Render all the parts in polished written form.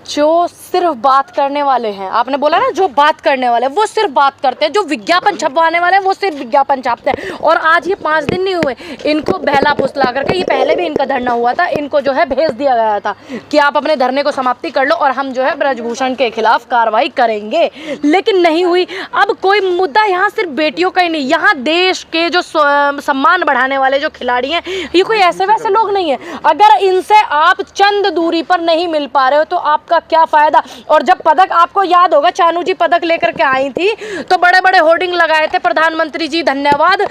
जो सिर्फ बात करने वाले हैं, आपने बोला ना जो बात करने वाले वो सिर्फ बात करते हैं, जो विज्ञापन छपवाने वाले हैं वो सिर्फ विज्ञापन छापते हैं। और आज ये 5 दिन नहीं हुए इनको बहला फुसला करके, ये पहले भी इनका धरना हुआ था, इनको जो है भेज दिया गया था कि आप अपने धरने को समाप्ति कर लो और हम जो है ब्रजभूषण के खिलाफ कार्रवाई करेंगे, लेकिन नहीं हुई। अब कोई मुद्दा यहाँ सिर्फ बेटियों का ही नहीं, यहाँ देश के जो सम्मान बढ़ाने वाले जो खिलाड़ी हैं ये कोई ऐसे वैसे लोग नहीं है। अगर इनसे आप चंद दूरी पर नहीं मिल पा रहे हो तो आपका क्या फायदा। और जब पदक, आपको याद होगा चानू जी पदक लेकर के आई थी तो बड़े बड़े होर्डिंग लगाए थे, प्रधानमंत्री जी धन्यवाद,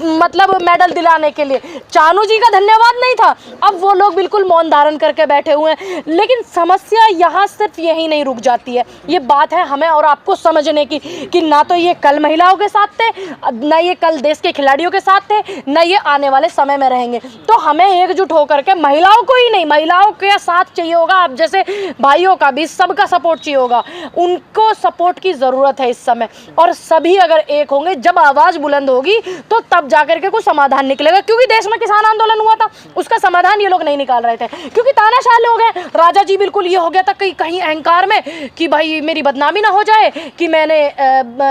मतलब मेडल दिलाने के लिए। चानू जी का धन्यवाद नहीं था। अब वो लोग बिल्कुल मौन धारण करके बैठे हुए हैं। लेकिन समस्या यहाँ सिर्फ यही नहीं रुक जाती है, ये बात है हमें और आपको समझने की कि ना तो ये कल महिलाओं के साथ थे, ना ये कल देश के खिलाड़ियों के साथ थे, ना ये आने वाले समय में रहेंगे। तो हमें एकजुट होकर के महिलाओं को ही नहीं, महिलाओं के साथ चाहिए होगा, आप जैसे भाइयों का भी सबका सपोर्ट चाहिए होगा, उनको सपोर्ट की ज़रूरत है इस समय। और सभी अगर एक होंगे, जब आवाज़ बुलंद होगी तो तब जाकर के कुछ समाधान निकलेगा। क्योंकि देश में किसान आंदोलन हुआ था, उसका समाधान ये लोग नहीं निकाल रहे थे, क्योंकि तानाशाह लोग हैं। राजा जी बिल्कुल ये हो गया था कहीं अहंकार में कि भाई मेरी बदनामी ना हो जाए कि मैंने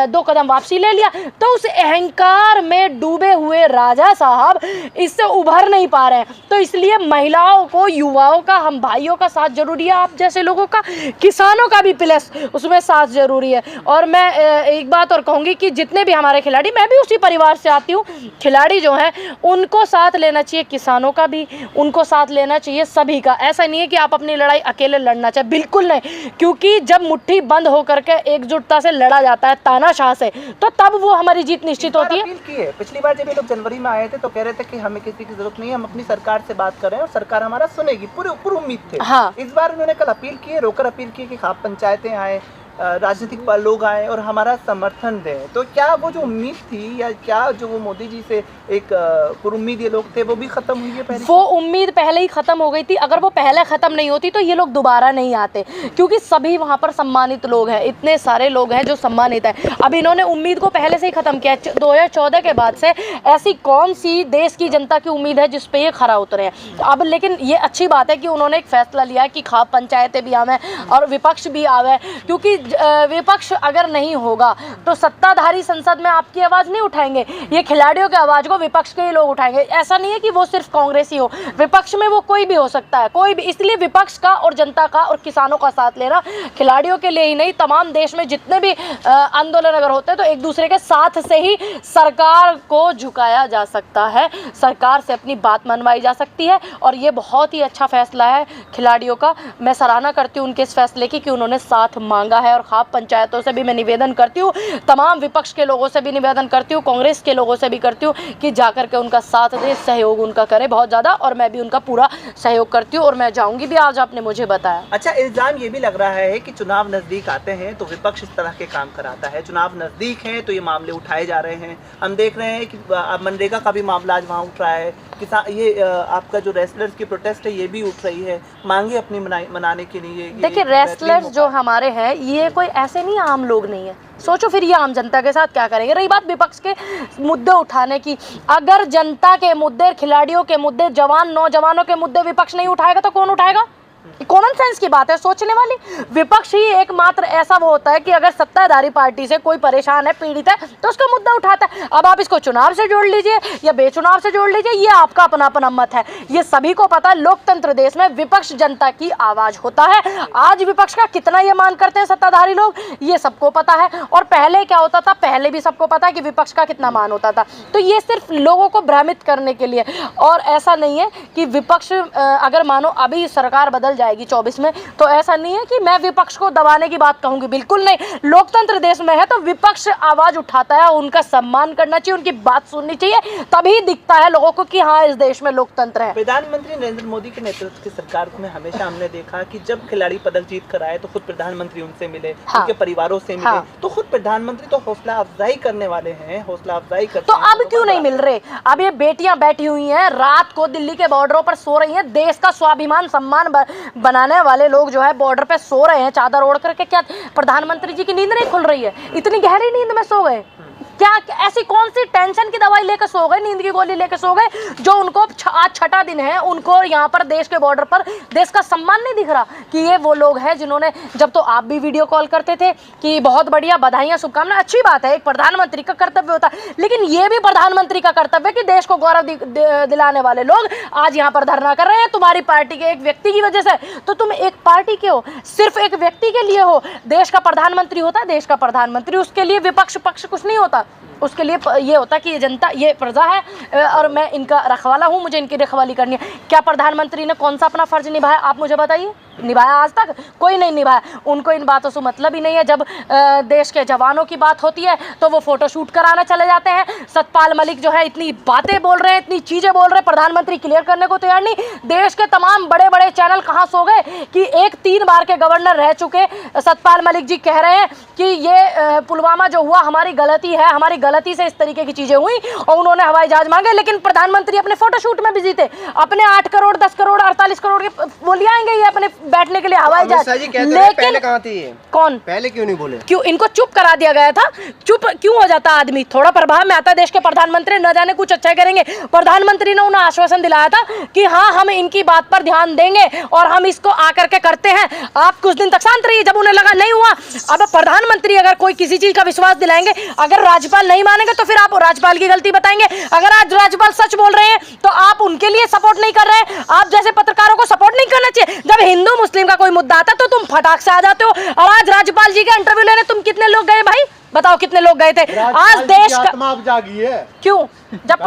2 कदम वापसी ले लिया। तो उस अहंकार में डूबे हुए राजा साहब इससे उभर नहीं पा रहे हैं। तो इसलिए महिलाओं को, युवाओं का, हम भाइयों का साथ जरूरी है, आप जैसे लोगों का, किसानों का भी प्लस उसमें साथ जरूरी है। और मैं एक बात और कहूँगी कि जितने भी हमारे खिलाड़ी, मैं भी उसी परिवार से आती हूँ, खिलाड़ी जो हैं उनको साथ लेना चाहिए, किसानों का भी उनको साथ लेना चाहिए, सभी का। ऐसा नहीं है कि आप अपनी लड़ाई अकेले लड़ना चाहिए, बिल्कुल नहीं। क्योंकि जब मुट्ठी बंद होकर के एकजुटता से लड़ा जाता है तानाशाह से, तो तब वो हमारी जीत निश्चित होती है। पिछली बार जब ये लोग जनवरी में आए थे तो कह रहे थे कि हमें किसी की जरूरत नहीं है, हम अपनी सरकार से बात कर रहे हैं और सरकार हमारा सुनेगी, पूरी उम्मीद थे। हाँ। इस बार उन्होंने कल अपील की है, रोकर अपील की कि खाप पंचायतें आए, राजनीतिक लोग आए और हमारा समर्थन दें। तो क्या वो जो उम्मीद थी, या क्या जो वो मोदी जी से एक उम्मीद ये लोग थे, वो भी खत्म हुई है पहले? वो उम्मीद पहले ही खत्म हो गई थी। अगर वो पहले खत्म नहीं होती तो ये लोग दोबारा नहीं आते, क्योंकि सभी वहाँ पर सम्मानित लोग हैं, इतने सारे लोग हैं जो सम्मानित हैं। अब इन्होंने उम्मीद को पहले से ही खत्म किया। 2014 के बाद से ऐसी कौन सी देश की जनता की उम्मीद है जिस पे ये खरा उतरे हैं। अब लेकिन ये अच्छी बात है कि उन्होंने एक फैसला लिया कि खाप पंचायतें भी आवे और विपक्ष भी आवे, क्योंकि विपक्ष अगर नहीं होगा तो सत्ताधारी संसद में आपकी आवाज़ नहीं उठाएंगे, ये खिलाड़ियों की आवाज़ को विपक्ष के ही लोग उठाएंगे। ऐसा नहीं है कि वो सिर्फ कांग्रेस ही हो, विपक्ष में वो कोई भी हो सकता है, कोई भी। इसलिए विपक्ष का और जनता का और किसानों का साथ लेना, खिलाड़ियों के लिए ही नहीं, तमाम देश में जितने भी आंदोलन अगर होते हैं तो एक दूसरे के साथ से ही सरकार को झुकाया जा सकता है, सरकार से अपनी बात मनवाई जा सकती है। और ये बहुत ही अच्छा फैसला है खिलाड़ियों का। मैं सराहना करती हूँ उनके इस फैसले की कि उन्होंने साथ मांगा है। और खाप पंचायतों से भी मैं निवेदन करती हूँ, तमाम विपक्ष के लोगों से भी निवेदन करती हूँ, कांग्रेस के लोगों से भी करती हूँ कि जाकर के उनका साथ दे, सहयोग उनका करे बहुत ज़्यादा। और मैं भी उनका पूरा सहयोग करती हूँ और मैं जाऊँगी भी, आज आपने मुझे बताया। अच्छा, इल्ज़ाम ये भी लग रहा है कि चुनाव नज़दीक आते हैं तो विपक्ष इस तरह के काम कराता है, चुनाव नज़दीक हैं तो ये मामले उठाए जा रहे हैं। हम देख रहे हैं कि मनरेगा का भी मामला आज वहाँ उठ रहा है, किसान, ये आपका जो रेसलर्स की प्रोटेस्ट है ये भी उठ रही है, मांगे अपनी मनाने के लिए। देखिए, रेसलर्स जो हमारे हैं ये कोई ऐसे नहीं आम लोग नहीं है। सोचो फिर ये आम जनता के साथ क्या करेंगे। रही बात विपक्ष के मुद्दे उठाने की, अगर जनता के मुद्दे, खिलाड़ियों के मुद्दे, जवान नौजवानों के मुद्दे विपक्ष नहीं उठाएगा तो कौन उठाएगा? कॉमन सेंस की बात है, सोचने वाली। विपक्ष ही एकमात्र ऐसा वो होता है कि अगर सत्ताधारी पार्टी से कोई परेशान है, पीड़ित है, तो उसका मुद्दा उठाता है। अब आप इसको चुनाव से जोड़ लीजिए या बेचुनाव से जोड़ लीजिए, ये आपका अपना अपना मत है। ये सभी को पता है, लोकतंत्र देश में विपक्ष जनता की आवाज होता है। आज विपक्ष का कितना ये मान करते हैं सत्ताधारी लोग, ये सबको पता है। और पहले क्या होता था, पहले भी सबको पता है कि विपक्ष का कितना मान होता था। तो ये सिर्फ लोगों को भ्रमित करने के लिए, और ऐसा नहीं है कि विपक्ष, अगर मानो अभी सरकार बदल जाएगी 24 में, तो ऐसा नहीं है कि मैं विपक्ष को दबाने की बात कहूंगी, बिल्कुल नहीं। लोकतंत्र देश में है तो विपक्ष आवाज उठाता है, उनका सम्मान करना चाहिए, उनकी बात सुननी चाहिए, तभी दिखता है लोगों को कि हाँ इस देश में लोकतंत्र है। प्रधानमंत्री नरेंद्र मोदी के नेतृत्व की सरकार में हमेशा हमने देखा कि जब खिलाड़ी पदक जीत कर आए तो खुद प्रधानमंत्री उनसे मिले, हाँ, उनके परिवारों से मिले, हाँ, तो खुद प्रधानमंत्री तो हौसला अफजाई करने वाले हैं, हौसला अफजाई करते हैं। तो अब क्यों नहीं मिल रहे? अब ये बेटियां बैठी हुई हैं, रात को दिल्ली के बॉर्डरों पर सो रही हैं, देश का स्वाभिमान सम्मान बनाने वाले लोग जो है बॉर्डर पे सो रहे हैं चादर ओढ़ करके। क्या प्रधानमंत्री जी की नींद नहीं खुल रही है? इतनी गहरी नींद में सो गए। क्या ऐसी कौन सी टेंशन की दवाई लेकर सो गए, नींद की गोली लेकर सो गए, जो उनको आज छठा दिन है, उनको यहाँ पर देश के बॉर्डर पर देश का सम्मान नहीं दिख रहा कि ये वो लोग हैं जिन्होंने, जब तो आप भी वीडियो कॉल करते थे कि बहुत बढ़िया, बधाइयाँ, शुभकामनाएं, अच्छी बात है, एक प्रधानमंत्री का कर्तव्य होता है, लेकिन ये भी प्रधानमंत्री का कर्तव्य है कि देश को गौरव दिलाने वाले लोग आज यहाँ पर धरना कर रहे हैं तुम्हारी पार्टी के एक व्यक्ति की वजह से। तो तुम एक पार्टी के हो, सिर्फ एक व्यक्ति के लिए हो। देश का प्रधानमंत्री होता है देश का प्रधानमंत्री, उसके लिए विपक्ष पक्ष कुछ नहीं होता, उसके लिए ये होता कि ये जनता, ये प्रजा है और मैं इनका रखवाला हूँ, मुझे इनकी रखवाली करनी है। क्या प्रधानमंत्री ने कौन सा अपना फर्ज निभाया, आप मुझे बताइए? निभाया? आज तक कोई नहीं निभाया। उनको इन बातों से मतलब ही नहीं है। जब देश के जवानों की बात होती है तो वो फोटो शूट कराना चले जाते हैं। सतपाल मलिक जो है इतनी बातें बोल रहे हैं, इतनी चीज़ें बोल रहे हैं, प्रधानमंत्री क्लियर करने को तैयार नहीं। देश के तमाम बड़े बड़े चैनल कहाँ सो गए कि एक 3 बार के गवर्नर रह चुके सतपाल मलिक जी कह रहे हैं कि ये पुलवामा जो हुआ हमारी गलती है, हमारी गलती से इस तरीके की चीज़ें हुई और उन्होंने हवाई जहाज मांगे, लेकिन प्रधानमंत्री अपने फोटोशूट में बिजी थे। अपने 8 करोड़ 10 करोड़ 48 करोड़ के वो ले आएंगे ये अपने बैठने के लिए हवाई जहाज। लेकिन पहले कहाँ थी ये? कौन पहले क्यों नहीं बोले? क्यों इनको चुप करा दिया गया था? चुप क्यों हो जाता आदमी? थोड़ा प्रभाव में आता देश के प्रधानमंत्री, न जाने कुछ अच्छा करेंगे। प्रधानमंत्री ने उन्हें आश्वासन दिलाया था कि हाँ हम इनकी बात पर ध्यान देंगे और हम इसको आकर के करते हैं। आप कुछ दिन तक शांत रहिए, जब उन्हें लगा नहीं हुआ, अब प्रधानमंत्री अगर कोई किसी चीज का विश्वास दिलाएंगे, अगर राज्यपाल नहीं मानेंगे तो फिर आप राज्यपाल की गलती बताएंगे। अगर आज राज्यपाल सच बोल रहे हैं तो आप उनके लिए सपोर्ट नहीं कर रहे हैं। आप जैसे पत्रकारों को सपोर्ट नहीं करना चाहिए। जब हिंदू मुस्लिम का कोई मुद्दा आता तो तुम फटाक से आ जाते हो। और आज राज्यपाल जी का इंटरव्यू लेने तुम कितने लोग गए भाई? बताओ कितने लोग गए थे? आज देश का आत्मा अब जागी है। क्यों? जब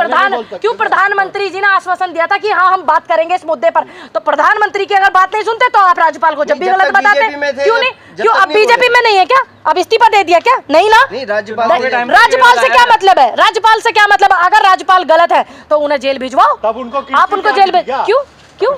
प्रधानमंत्री जी ने आश्वासन दिया था कि हाँ हम बात करेंगे इस मुद्दे पर, तो प्रधानमंत्री की अगर बात नहीं सुनते तो आप राज्यपाल को जब भी गलत बताते क्यों नहीं? क्यों अब बीजेपी में नहीं है क्या? अब इस्तीफा दे दिया क्या? नहीं ना। राज्यपाल से क्या मतलब है? राज्यपाल से क्या मतलब है? अगर राज्यपाल गलत है तो उन्हें जेल भिजवाओ, आप उनको जेल भेज। क्यों? क्यों?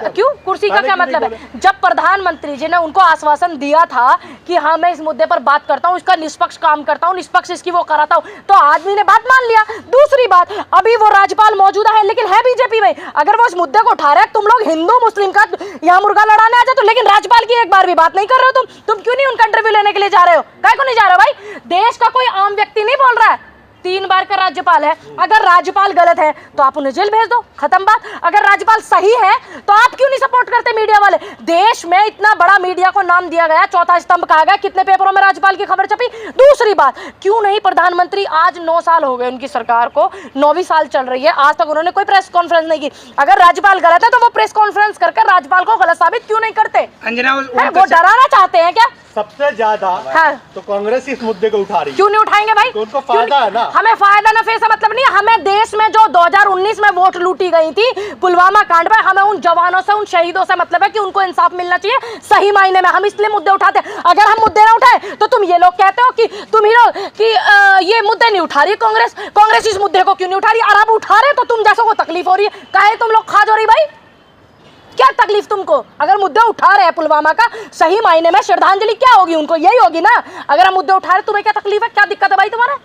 क्यों? कुर्सी का क्या मतलब है? जब प्रधानमंत्री जी ने उनको आश्वासन दिया था कि हाँ मैं इस मुद्दे पर बात करता हूँ, इसका निष्पक्ष काम करता हूँ, निष्पक्ष इसकी वो कराता हूँ, तो आदमी ने बात मान लिया। दूसरी बात, अभी वो राज्यपाल मौजूदा है लेकिन है बीजेपी में। अगर वो इस मुद्दे को उठा रहे हैं, तुम लोग हिंदू मुस्लिम का यहाँ मुर्गा लड़ाने आ जाते हो, लेकिन राज्यपाल की एक बार भी बात नहीं कर रहे हो। तुम क्यों नहीं उनका इंटरव्यू लेने के लिए जा रहे हो? काहे को नहीं जा रहे हो भाई? देश का कोई आम व्यक्ति नहीं बोल रहा है, 3 बार का राज्यपाल है। अगर राज्यपाल गलत है तो आप उन्हें जेल भेज दो, खत्म बात। अगर राज्यपाल सही है तो आप क्यों नहीं सपोर्ट करते मीडिया वाले? देश में इतना बड़ा मीडिया को नाम दिया गया, चौथा स्तंभ कहा गया, कितने पेपरों में राज्यपाल की खबर छपी। दूसरी बात, क्यों नहीं प्रधानमंत्री, आज 9 साल हो गए उनकी सरकार को, 9वीं साल चल रही है, आज तक उन्होंने कोई प्रेस कॉन्फ्रेंस नहीं की। अगर राज्यपाल गलत है तो वो प्रेस कॉन्फ्रेंस करके राज्यपाल को गलत साबित क्यों नहीं करते? अंजना वो डराना चाहते हैं क्या? सबसे ज्यादा तो कांग्रेस इस मुद्दे को उठा रही है। क्यों नहीं उठाएंगे भाई? तो उनको फायदा है ना। हमें फायदा ना से मतलब नहीं है। हमें देश में जो 2019 में वोट लूटी गई थी पुलवामा कांड पर, हमें उन जवानों से, उन शहीदों से मतलब है कि उनको इंसाफ मिलना चाहिए सही मायने में। हम इसलिए मुद्दे उठाते हैं। अगर हम मुद्दे ना उठाए तो तुम ये लोग कहते हो कि तुम ही लोग कि ये मुद्दे नहीं उठा रही कांग्रेस इस मुद्दे को क्यों नहीं उठा रही? और अब उठा रहे तो तुम जैसों को तकलीफ हो रही है। काहे तुम लोग खा जो रही भाई? क्या तकलीफ तुमको? अगर मुद्दे उठा रहे हैं पुलवामा का, सही मायने में श्रद्धांजलि क्या होगी उनको? यही होगी ना। अगर हम मुद्दे उठा रहे, तुम्हें क्या तकलीफ है? क्या दिक्कत है भाई तुम्हारा?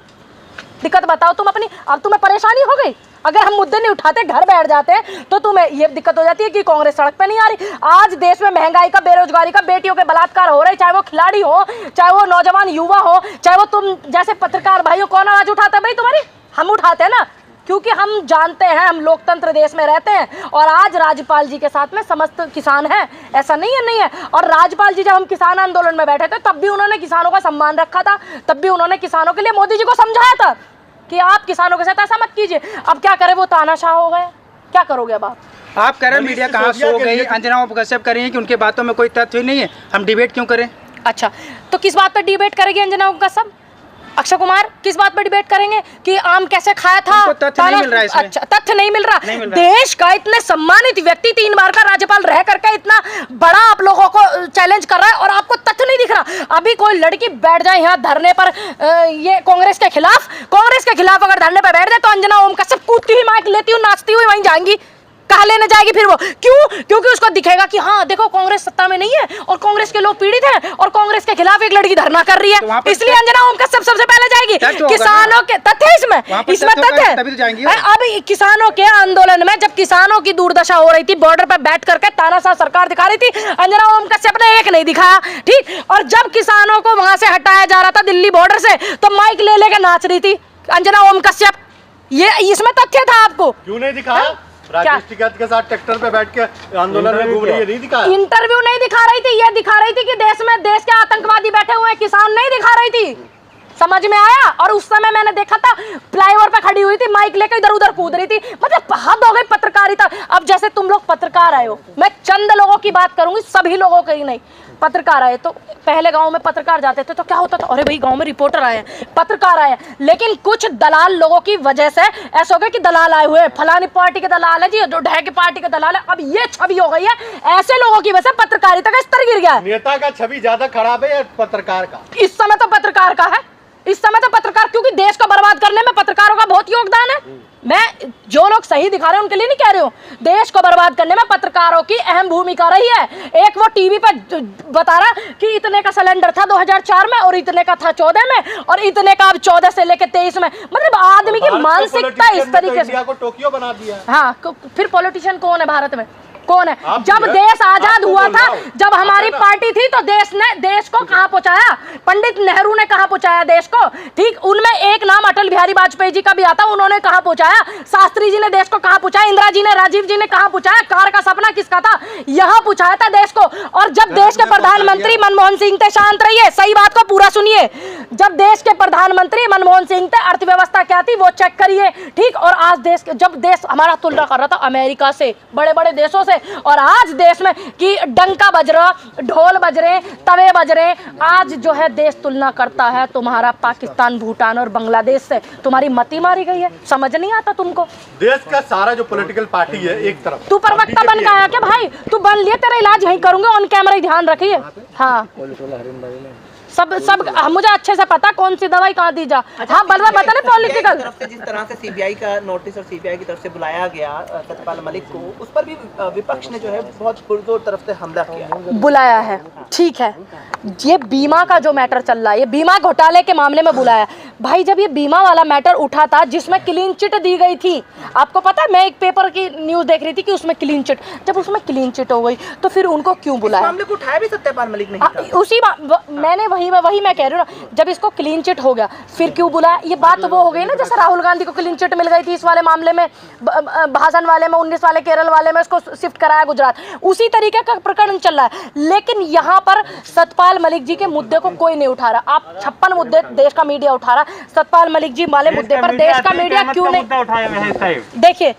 दिक्कत बताओ तुम अपनी। अब तुम्हें परेशानी हो गई? अगर हम मुद्दे नहीं उठाते, घर बैठ जाते, तो तुम्हें ये दिक्कत हो जाती है कि कांग्रेस सड़क पे नहीं आ रही। आज देश में महंगाई का, बेरोजगारी का, बेटियों के बलात्कार हो रहे, चाहे वो खिलाड़ी हो, चाहे वो नौजवान युवा हो, चाहे वो तुम जैसे पत्रकार भाई हो। कौन आवाज उठाता है भाई तुम्हारी? हम उठाते हैं ना, क्योंकि हम जानते हैं हम लोकतंत्र देश में रहते हैं। और आज राज्यपाल जी के साथ में समस्त किसान हैं, ऐसा नहीं है। और राज्यपाल जी जब हम किसान आंदोलन में बैठे थे तब भी उन्होंने किसानों का सम्मान रखा था, तब भी उन्होंने किसानों के लिए मोदी जी को समझाया था कि आप किसानों के साथ ऐसा मत कीजिए। अब क्या करें, वो तानाशाह हो गए। क्या करोगे अब आप कह रहे मीडिया कहाँ सो गई? अंजना आप गसब कर रही हैं कि उनके बातों में कोई तथ्य नहीं है, हम डिबेट क्यों करें? अच्छा, तो किस बात पर डिबेट करेगी अंजना गसब? अक्षय कुमार किस बात पर डिबेट करेंगे कि आम कैसे खाया था? तथ्य नहीं मिल रहा है इसमें। अच्छा, तथ्य नहीं मिल रहा। देश का इतने सम्मानित व्यक्ति 3 बार का राज्यपाल रह करके इतना बड़ा आप लोगों को चैलेंज कर रहा है और आपको तथ्य नहीं दिख रहा। अभी कोई लड़की बैठ जाए यहाँ धरने पर, ये कांग्रेस के खिलाफ अगर धरने पर बैठ जाए तो अंजना ओम कश्यप कूदती हुई माइक लेती हुई, नाचती हुई वहीं जाएंगी। कहाँ लेने जाएगी फिर वो? क्यों? क्योंकि उसको दिखेगा कि हाँ देखो कांग्रेस सत्ता में नहीं है और कांग्रेस के लोग पीड़ित हैं और कांग्रेस के खिलाफ एक लड़की धरना कर रही है, इसलिए अंजना ओम कश्यप सबसे पहले जाएगी। किसानों के तथ्य इसमें तथ्य है। अब किसानों के आंदोलन में जब किसानों की दुर्दशा हो रही थी, बॉर्डर पर बैठ करके तानाशाह सरकार दिखा रही थी, अंजना ओम कश्यप ने एक नहीं दिखाया, ठीक। और जब किसानों को वहां से हटाया जा रहा था दिल्ली बॉर्डर से, तो माइक ले लेके नाच रही थी अंजना ओम कश्यप। ये इसमें तथ्य था आपको? क्यों नहीं दिखाया? राकेश टिकैत के साथ ट्रैक्टर पे बैठ के आंदोलन में घूम रही है, नहीं दिखाया? इंटरव्यू नहीं दिखा रही थी, ये दिखा रही थी कि देश के आतंकवादी बैठे हुए हैं, किसान नहीं दिखा रही थी। समझ में आया? और उस समय मैंने देखा था फ्लाईओवर पे खड़ी हुई थी, माइक लेकर इधर उधर कूद रही थी। मतलब हद हो गई पत्रकारिता। अब जैसे तुम लोग पत्रकार आए हो, मैं चंद लोगों की बात करूंगी, सभी लोगों की नहीं। पत्रकार आए तो पहले गांव में पत्रकार जाते थे तो क्या होता था, अरे भाई गांव में रिपोर्टर आए हैं, पत्रकार आए हैं। लेकिन कुछ दलाल लोगों की वजह से ऐसा हो गया कि दलाल आए हुए, फलानी पार्टी के दलाल है जी, जो ढह की पार्टी के दलाल है। अब ये छवि हो गई है, ऐसे लोगों की वजह से पत्रकारिता का स्तर गिर गया है। नेता का छवि ज्यादा खराब है या पत्रकार का? इस समय तो पत्रकार का है, इस समय तो पत्रकार, क्योंकि देश को बर्बाद करने में पत्रकारों का बहुत योगदान है। मैं जो लोग सही दिखा रहे हैं उनके लिए नहीं कह रही हूँ, देश को बर्बाद करने में पत्रकारों की अहम भूमिका रही है। एक वो टीवी पर बता रहा कि इतने का सिलेंडर था 2004 में और इतने का था 14 में और इतने का अब 14 से लेकर 23 में। मतलब आदमी की मानसिकता इस तरीके से। इंडिया को टोक्यो बना दिया। हाँ, फिर पॉलिटिशियन कौन है भारत में? कौन है? जब देश आजाद हुआ था, जब हमारी पार्टी थी, तो देश ने देश को कहां पहुंचाया? पंडित नेहरू ने कहां पहुंचाया देश को? ठीक, उनमें एक नाम अटल बिहारी वाजपेयी जी का भी आता, उन्होंने कहां पहुंचाया? शास्त्री जी ने देश को कहां पहुंचाया? इंदिरा जी ने, राजीव जी ने कहां पहुंचाया? कार का सपना किसका था? यहां पहुंचाया था देश को। और जब देश के प्रधानमंत्री मनमोहन सिंह थे, शांत रहिए, सही बात को पूरा सुनिए, जब देश के प्रधानमंत्री मनमोहन सिंह थे, अर्थव्यवस्था क्या थी वो चेक करिए, ठीक। और आज देश, जब देश हमारा तुलना कर रहा था अमेरिका से, बड़े बड़े देशों से, और आज देश में कि डंका बज रहा, ढोल बज रहे, तवे बज रहे, आज जो है देश तुलना करता है तुम्हारा पाकिस्तान, भूटान और बांग्लादेश से। तुम्हारी मती मारी गई है, समझ नहीं आता तुमको? देश का सारा जो पॉलिटिकल पार्टी है एक तरफ, तू प्रवक्ता बन के आया क्या भाई? तू बन लिए, तेरा इलाज यहीं करूंगे, ऑन कैमरा ही ध्यान रखिए। हाँ, सब मुझे अच्छे से पता कौन सी दवाई कहाँ दी जा। हाँ, बता ना पॉलिटिकल। जिस तरह से सीबीआई का नोटिस और सीबीआई की तरफ से बुलाया गया सत्यपाल मलिक को, उस पर भी विपक्ष ने जो है बहुत पुरजोर तरफ से हमला किया है, बुलाया है, ठीक है। ये बीमा का जो मैटर चल रहा है, ये बीमा घोटाले के मामले में बुलाया भाई। जब ये बीमा वाला मैटर उठा था जिसमें क्लीन चिट दी गई थी, आपको पता है, मैं एक पेपर की न्यूज देख रही थी कि उसमें क्लीन चिट, जब उसमें क्लीन चिट हो गई तो फिर उनको क्यों बुलाया? मामले को उठाया भी सत्यपाल मलिक नहीं था। उसी मैंने वही मैं कह रही हूँ ना, जब इसको क्लीन चिट हो गया फिर क्यों बुलाया? ये बात तो वो हो गई ना, जैसे राहुल गांधी को क्लीन चिट मिल गई थी इस वाले मामले में, भाषण वाले में, 19 वाले केरल वाले में, उसको शिफ्ट कराया गुजरात, उसी तरीके का प्रकरण चल रहा है। लेकिन यहाँ पर सत्यपाल मलिक जी के मुद्दे को कोई नहीं उठा रहा। आप 56 मुद्दे देश का मीडिया उठा रहा है, सत्यपाल मलिक जी वाले मुद्दे पर देश का मीडिया क्यों नहीं? देखिए,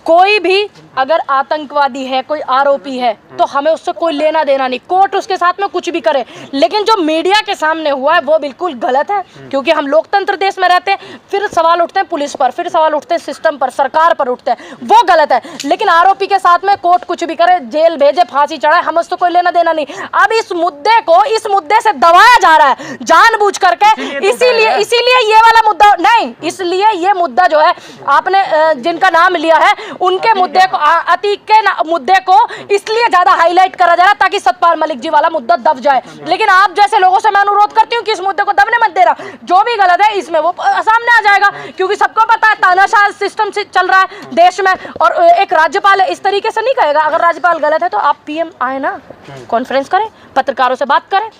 कोई भी अगर आतंकवादी है, कोई आरोपी है, तो हमें उससे कोई लेना देना नहीं, कोर्ट उसके साथ में कुछ भी करे। लेकिन जो मीडिया के सामने हुआ है वो बिल्कुल गलत है, क्योंकि हम लोकतंत्र देश में रहते हैं। फिर सवाल उठते हैं पुलिस पर, फिर सवाल उठते हैं सिस्टम पर, सरकार पर उठते हैं, वो गलत है। लेकिन आरोपी के साथ में कोर्ट कुछ भी करे, जेल भेजे, फांसी चढ़ाए, हमें उससे कोई लेना देना नहीं। अब इस मुद्दे को इस मुद्दे से दबाया जा रहा है जानबूझ करके, इसीलिए ये वाला मुद्दा नहीं, इसलिए ये मुद्दा जो है आपने जिनका नाम लिया है उनके मुद्दे को, अतीक के मुद्दे को इसलिए ज्यादा हाईलाइट करा जा रहा है ताकि सत्यपाल मलिक जी वाला मुद्दा दब जाए। लेकिन आप जैसे लोगों से मैं अनुरोध करती हूँ कि इस मुद्दे को दबने मत देना, जो भी गलत है इसमें वो सामने आ जाएगा, क्योंकि सबको पता है तानाशाह सिस्टम से चल रहा है देश में। और एक राज्यपाल इस तरीके से नहीं कहेगा। अगर राज्यपाल गलत है तो आप पीएम आए ना, कॉन्फ्रेंस करें, पत्रकारों से बात करें,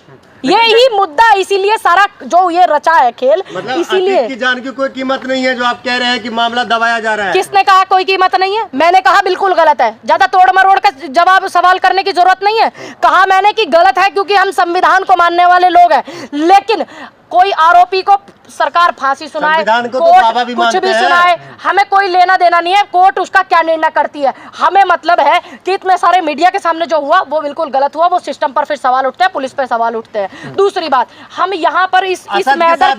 यही मुद्दा, इसीलिए सारा जो ये रचा है खेल, मतलब इसीलिए की जान की कोई कीमत नहीं है जो आप कह रहे हैं कि मामला दबाया जा रहा है। किसने कहा कोई कीमत नहीं है? मैंने कहा बिल्कुल गलत है। ज्यादा तोड़ मरोड़ का जवाब सवाल करने की जरूरत नहीं है। कहा मैंने कि गलत है क्योंकि हम संविधान को मानने वाले लोग हैं। लेकिन कोई आरोपी को सरकार फांसी सुनाए, कोर्ट कुछ भी सुनाए, हमें कोई लेना देना नहीं है, कोर्ट उसका क्या निर्णय करती है। हमें मतलब है कि इतने सारे मीडिया के सामने जो हुआ वो बिल्कुल गलत हुआ, वो सिस्टम पर फिर सवाल उठते हैं, पुलिस पे सवाल उठते हैं। दूसरी बात, हम यहाँ पर इस मैटर